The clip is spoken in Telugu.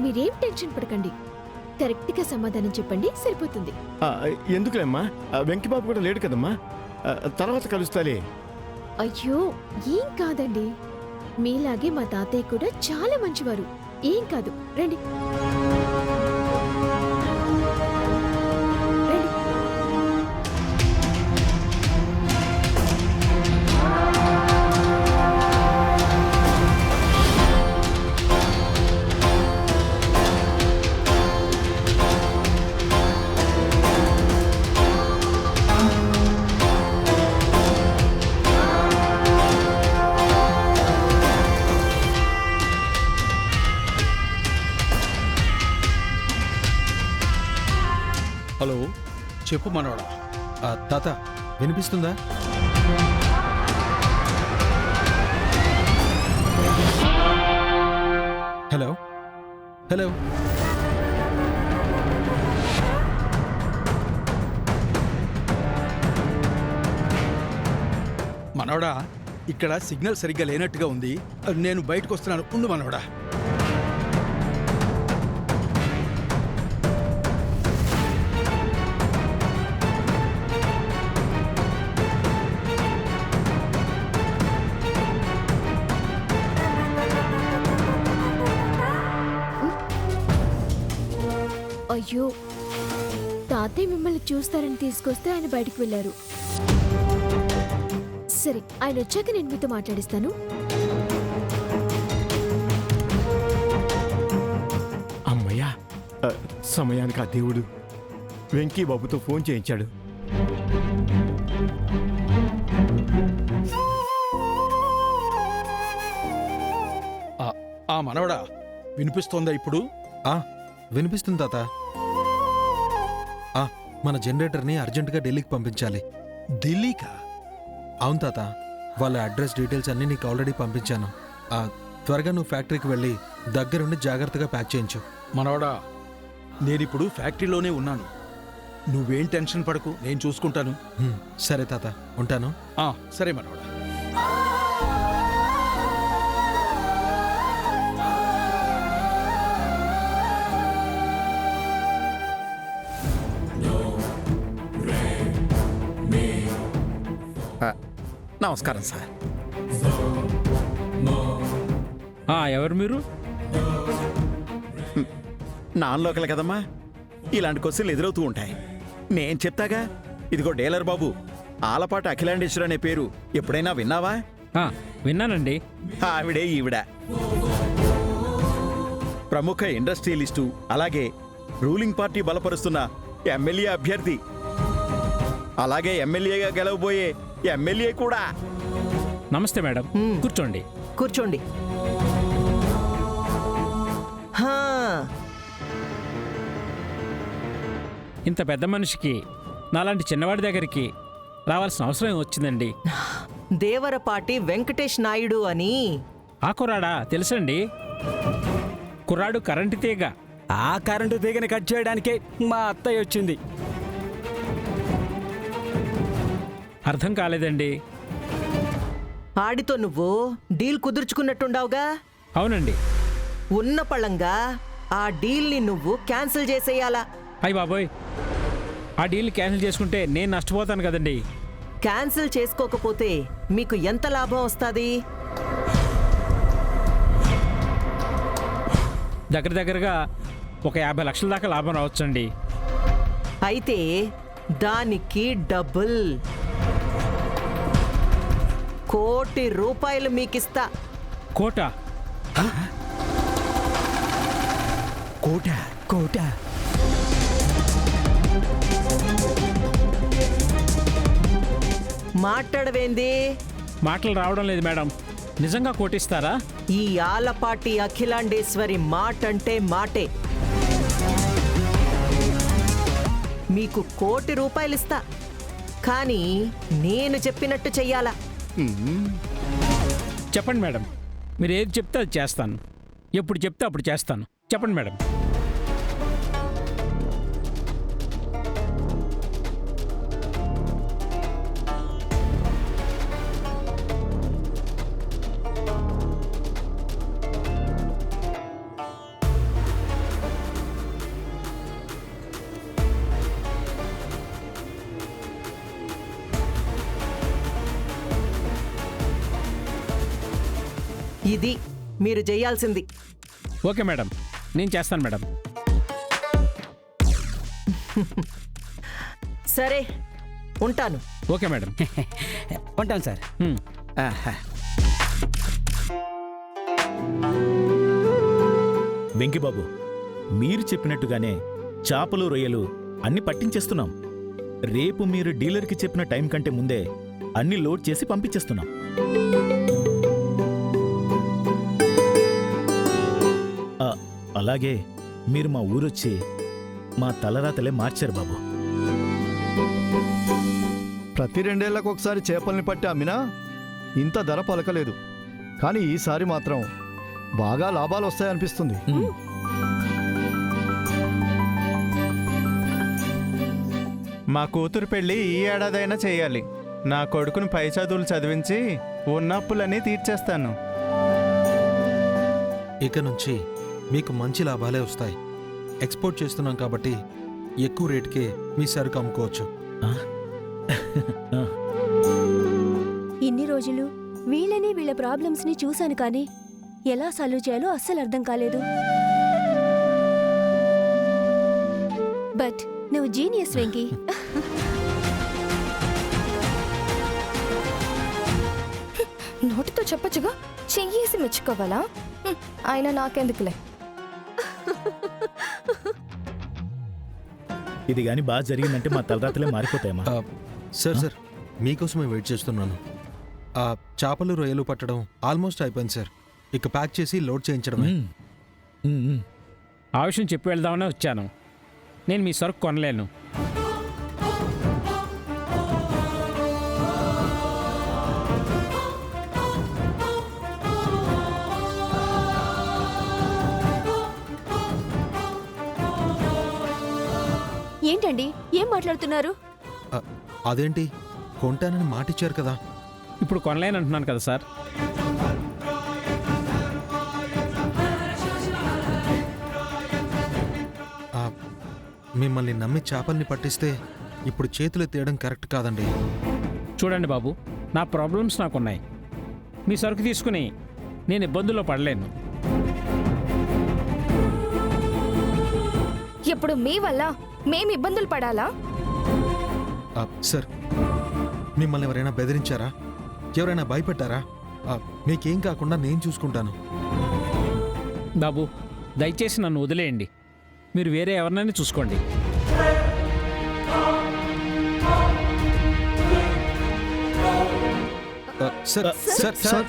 మీరేం టెన్షన్ పడకండి. కరెక్ట్ గా సమాధానం చెప్పండి, సరిపోతుంది. ఎందుకులేమ్మా, వెంకిబాబు కూడా లేడు కదమ్మా, తర్వాత కలుస్తాలే. అయ్యో, ఏం కాదండి. మీలాగే మా తాతయ్య కూడా చాలా మంచివారు. ఏం కాదు, రండి. హలో, చెప్పు మనోడా. తాత వినిపిస్తుందా? Hello hello. మనోడా, ఇక్కడ సిగ్నల్ సరిగ్గా లేనట్టుగా ఉంది. నేను బయటకు వస్తున్నాను, ఉండు మనోడా. అయ్యో, తాతయ్య మిమ్మల్ని చూస్తారని తీసుకొస్తే ఆయన బయటికి వెళ్ళారు. సరే, ఆయన వచ్చాక నేను మీతో మాట్లాడిస్తాను. అమ్మయ్యా, సమయానికి ఆ దేవుడు వెంకీ బాబుతో ఫోన్ చేయించాడు. మనోడా, వినిపిస్తోందా ఇప్పుడు? వినిపిస్తుంది తాత. మన జనరేటర్ని అర్జెంటుగా ఢిల్లీకి పంపించాలి. ఢిల్లీకా? అవును తాత, వాళ్ళ అడ్రస్ డీటెయిల్స్ అన్నీ నీకు ఆల్రెడీ పంపించాను. త్వరగా నువ్వు ఫ్యాక్టరీకి వెళ్ళి దగ్గరుండి జాగ్రత్తగా ప్యాక్ చేయించు. మనోడా, నేనిప్పుడు ఫ్యాక్టరీలోనే ఉన్నాను. నువ్వేం టెన్షన్ పడకు, నేను చూసుకుంటాను. సరే తాత, ఉంటాను. సరే మనోడా. నమస్కారం సార్. ఎవరు మీరు? నాన్ లోకల్ కదమ్మా, ఇలాంటి క్వశ్చన్లు ఎదురవుతూ ఉంటాయి. నేను చెప్తాగా. ఇదిగో డీలర్ బాబు, ఆలపాటి అఖిలాండేశ్వరి అనే పేరు ఎప్పుడైనా విన్నావా? విన్నానండి. ఆవిడే ఈవిడ. ప్రముఖ ఇండస్ట్రియలిస్టు, అలాగే రూలింగ్ పార్టీ బలపరుస్తున్న ఎమ్మెల్యే అభ్యర్థి, అలాగే ఎమ్మెల్యేగా గెలవబోయే ఎమ్మెల్యే కూడా. నమస్తే మేడం, కూర్చోండి. కూర్చోండి. ఇంత పెద్ద మనిషికి నాలాంటి చిన్నవాడి దగ్గరికి రావాల్సిన అవసరం వచ్చిందండి. దేవరపాటి వెంకటేష్ నాయుడు అని. ఆ కుర్రాడా? తెలుసండి. కుర్రాడు కరెంటు తీగ. ఆ కరెంటు తీగని కట్ చేయడానికే మా అత్తయ్య వచ్చింది. అర్థం కాలేదండి. ఆడితో నువ్వు డీల్ కుదుర్చుకున్నట్టుండావుగా? అవునండి. ఉన్న పళంగా ఆ డీల్ని నువ్వు క్యాన్సిల్ చేసేయాలా? అయ్య బాబోయ్, ఆ డీల్ క్యాన్సిల్ చేసుకుంటే నేను నష్టపోతాను కదండి. క్యాన్సిల్ చేసుకోకపోతే మీకు ఎంత లాభం వస్తుంది? దగ్గరగా ఒక 50 లక్షల దాకా లాభం రావచ్చండి. అయితే దానికి డబుల్ ₹1 కోటి మీకిస్తా. కోట? కోట కోట మాట్లాడవేంది? మాటలు రావడం లేదు మేడం. నిజంగా కోటిస్తారా? ఈ ఆలపాటి అఖిలాండేశ్వరి మాటంటే మాటే. మీకు ₹1 కోటి ఇస్తా, కానీ నేను చెప్పినట్టు చెయ్యాలా? చెప్పండి మేడం, మీరు ఏది చెప్తే అది చేస్తాను. ఎప్పుడు చెప్తే అప్పుడు చేస్తాను. చెప్పండి మేడం. ఇది మీరు చేయాల్సింది. ఓకే మేడం, నేను చేస్తాను మేడం. సరే, ఉంటాను. Okay madam. ఉంటాను సార్. ఆహా. వెంకిబాబు, మీరు చెప్పినట్టుగానే చేపలు రొయ్యలు అన్ని పట్టించేస్తున్నాం. రేపు మీరు డీలర్కి చెప్పిన టైం కంటే ముందే అన్ని లోడ్ చేసి పంపించేస్తున్నాం. అలాగే మీరు మా ఊరొచ్చి మా తలరాతలే మార్చారు బాబు. ప్రతి 2 ఏళ్లకు ఒకసారి చేపల్ని పట్టి అమ్మినా ఇంత ధర పలకలేదు. కానీ ఈసారి మాత్రం బాగా లాభాలు వస్తాయనిపిస్తుంది. మా కూతురు పెళ్లి ఈ ఏడాదైనా చేయాలి. నా కొడుకును పై చదువులు చదివించి ఉన్న అప్పులన్నీ తీర్చేస్తాను. ఇక నుంచి మీకు మంచి లాభాలే వస్తాయి. ఎక్స్పోర్ట్ చేస్తున్నాం కాబట్టి ఎక్కువ రేటుకే మీ సరుకు అమ్ముకోవచ్చు. ఇన్ని రోజులు వీళ్ళని వీళ్ళ ప్రాబ్లమ్స్ ని చూశాను కానీ ఎలా సాల్వ్ చేయాలో అస్సలు అర్థం కాలేదు. బట్ నువ్వు జీనియస్ వెంకీ. నోటితో చెప్పచ్చుగా, చెయ్యేసి మెచ్చుకోవాలా? ఆయన నాకెందుకులే. ఇది గాని బాగా జరిగిందంటే మా తలరాతలే మారిపోతాయమ్మా. సార్ మీకోసమే వెయిట్ చేస్తున్నాను. ఆ చేపలు రొయ్యలు పట్టడం ఆల్మోస్ట్ అయిపోయింది సార్. ఇక ప్యాక్ చేసి లోడ్ చేయించడమే. ఆ విషయం చెప్పి వెళ్దామనే వచ్చాను. నేను మీ సరుకు కొనలేను. ఏంటండి ఏం మాట్లాడుతున్నారు? అదేంటి, కొంటానని మాటిచ్చారు కదా. ఇప్పుడు కొనలేను అంటున్నాను కదా సార్. మిమ్మల్ని నమ్మి చేపల్ని పట్టిస్తే ఇప్పుడు చేతులు తీయడం కరెక్ట్ కాదండి. చూడండి బాబు, నా ప్రాబ్లమ్స్ నాకున్నాయి. మీ సరుకు తీసుకుని నేను ఇబ్బందుల్లో పడలేను. ఇప్పుడు మీ వల్ల మేము ఇబ్బందులు పడాలా? సార్, మిమ్మల్ని ఎవరైనా బెదిరించారా? ఎవరైనా భయపెట్టారా? మీకేం కాకుండా నేను చూసుకుంటాను. బాబు, దయచేసి నన్ను వదిలేయండి. మీరు వేరే ఎవరినైనా చూసుకోండి. Sir sir